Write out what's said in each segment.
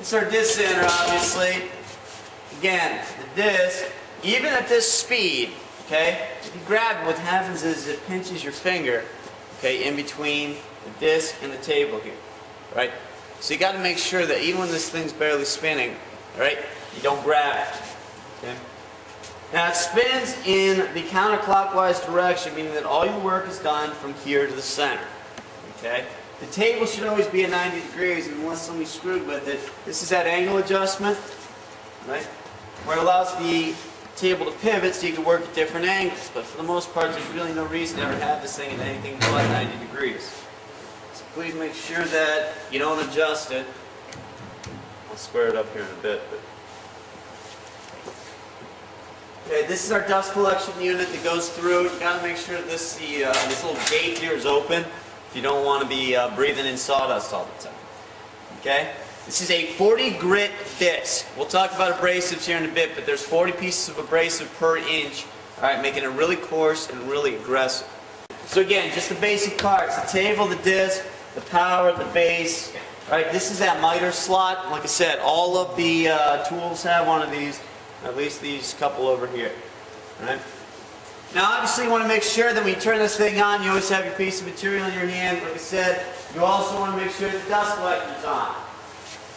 This is our disc sander, obviously. Again, the disc, even at this speed, okay, if you grab it, what happens is it pinches your finger, okay, in between the disc and the table here, right? So you got to make sure that even when this thing's barely spinning, right, you don't grab it, okay? Now it spins in the counterclockwise direction, meaning that all your work is done from here to the center, okay? The table should always be at 90 degrees unless somebody screwed with it. This is that angle adjustment, right, where it allows the table to pivot so you can work at different angles. But for the most part, there's really no reason to ever have this thing at anything but 90 degrees. So please make sure that you don't adjust it. I'll square it up here in a bit. Okay, this is our dust collection unit that goes through. You got to make sure that this little gate here is open if you don't want to be breathing in sawdust all the time. Okay? This is a 40 grit disc. We'll talk about abrasives here in a bit, but there's 40 pieces of abrasive per inch, all right, making it really coarse and really aggressive. So again, just the basic parts: the table, the disc, the power, the base. Right? This is that miter slot. Like I said, all of the tools have one of these, at least these couple over here. All right? Now, obviously, you want to make sure that when you turn this thing on, you always have your piece of material in your hand. Like I said, you also want to make sure the dust collector's on.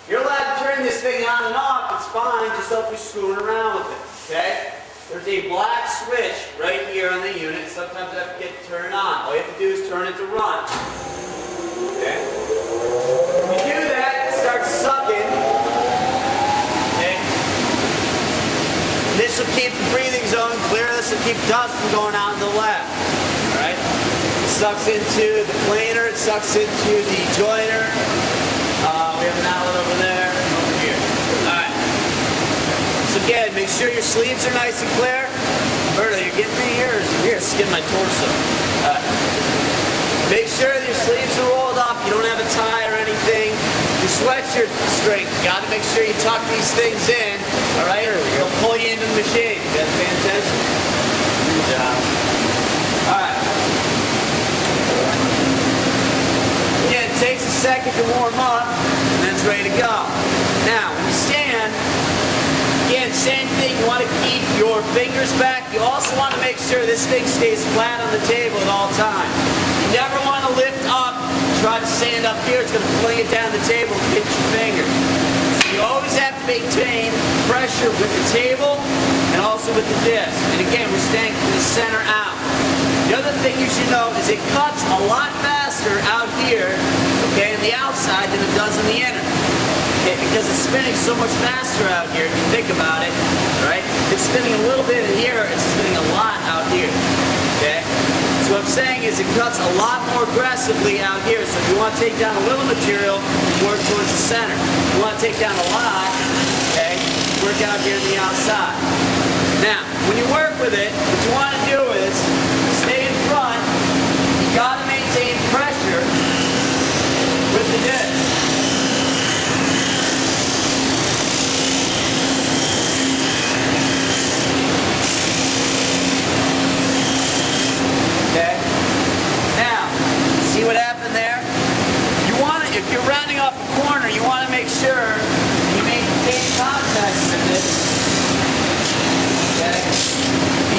You're allowed to turn this thing on and off, it's fine, just don't be screwing around with it, okay? There's a black switch right here on the unit. Sometimes I forget to turn it on. All you have to do is turn it to run. Okay? When you do that, it starts sucking. Okay? This will keep the breathing zone clear. This will keep dust from going out in the lab. Alright? It sucks into the planer, it sucks into the joiner. We have an outlet over there, over here. Alright. So again, make sure your sleeves are nice and clear. Berta, you're getting me here? Here, skin my torso. Alright. Make sure that your sleeves are rolled up. You don't have a tie or anything. Your sweatshirt straight. You got to make sure you tuck these things in. Alright? Or they'll pull you into the machine. You got to pay attention. Good job. Alright. Again, it takes a second to warm up, and then it's ready to go. Now, when you stand, again, same thing. You want to keep your fingers back. You also want to make sure this thing stays flat on the table at all times. You never want to lift up, try to stand up here. It's going to fling it down the table and hit your fingers. You always have to maintain pressure with the table and also with the disc. And again, we're staying from the center out. The other thing you should know is it cuts a lot faster out here, okay, in the outside than it does in the inner. Okay, because it's spinning so much faster out here, if you think about it, right? It's spinning a little bit in here, it's spinning a lot out here, okay? So what I'm saying is it cuts a lot more aggressively out here. So if you want to take down a little material, work towards the center. If you want to take down a lot, okay, work out here on the outside. Now, when you work with it, what you want to do is stay in front. You got to maintain pressure with the disc. Okay. Now, see what happened there? You want to, if you're rounding off a corner, you want to make sure you maintain contact with it. Okay.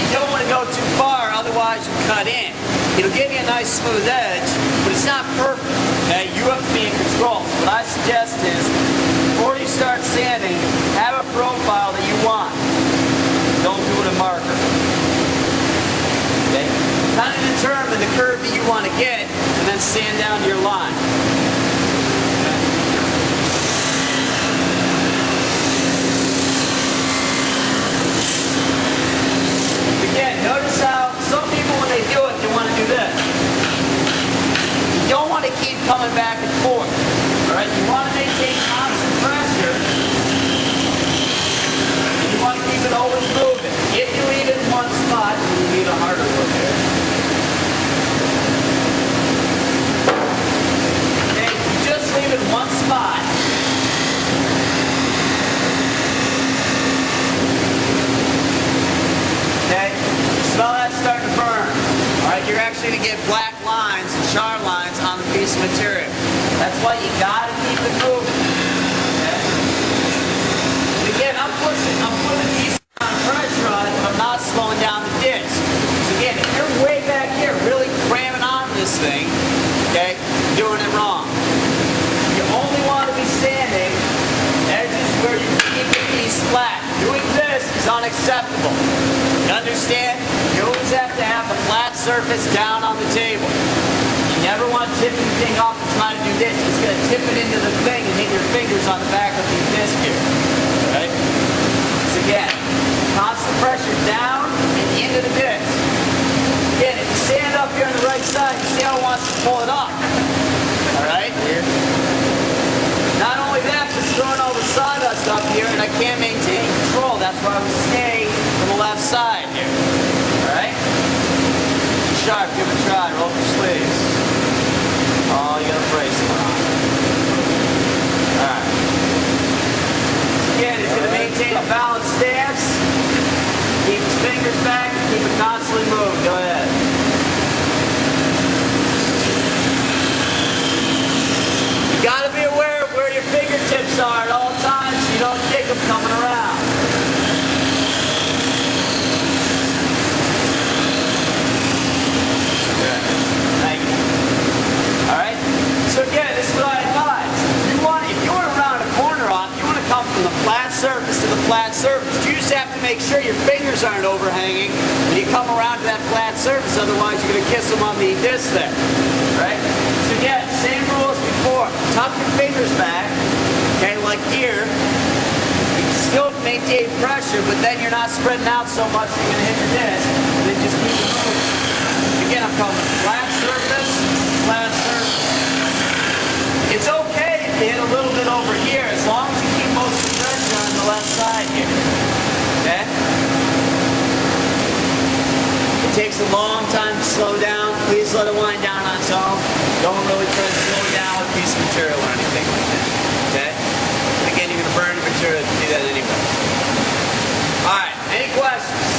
You don't want to go too far, otherwise you cut in. It'll give you a nice smooth edge, but it's not perfect. Okay, you have to be in control. So what I suggest is, before you start sanding, have a profile that you want. Don't do it a marker. Okay, kind of determine the curve that you want to get, and then sand down your line. Again, notice how some people, when they do it, they want to do this. You don't want to keep coming back and forth. Alright? You want to maintain constant pressure. And you want to keep it always moving. If you leave it in one spot, you need a harder look here. Okay? If you just leave it in one spot, okay? Smell that starting to burn. Alright, you're actually going to get black lines and char lines on the piece of material. That's why you got to keep it moving. Okay? I'm putting a decent amount of pressure on it, but I'm not slowing down the disc. So again, if you're way back here, really cramming on this thing, okay, you're doing it wrong. You only want to be standing edges where you keep the piece flat. Doing this is unacceptable. You understand? You always have to have the flat surface down on the table. You never want to tip the thing off and try to do this. It's going to tip it into the thing and hit your fingers on the back of the disc here. Right? So again, constant pressure down and into the disc. Again, if you stand up here on the right side, you see how it wants to pull it up. Alright? Not only that, but it's throwing all the sawdust up here and I can't maintain control. That's why I would stay on the left side here. Alright? Sharp, give it a try. Roll up your sleeves. Oh, you got a bracelet on. Alright. Again, he's going to maintain a balanced stance. Keep his fingers back. Keep it constantly moving. Go ahead. You got to be aware of where your fingertips are at all times so you don't kick them coming around. Good. Thank you. Alright? So again, this is what I advise. If you want to round a corner off, you want to come from the flat surface to the flat surface. You just have to make sure your fingers aren't overhanging when you come around to that flat surface, otherwise you're going to kiss them on the disc there. Right? So again, same rule as before. Tuck your fingers back, okay, like here. You can still maintain pressure, but then you're not spreading out so much you're going to hit your disc. And then just keep it moving. Again, I'm calling it flat surface, flat surface. It's okay if you hit a little bit over here, as long as you keep most of the pressure on the left side here. Okay? It takes a long time to slow down. Please let it wind down on its own. Don't really try to slow down with a piece of material or anything like that. Okay? And again, you're going to burn your material if you do that anyway. Alright, any questions?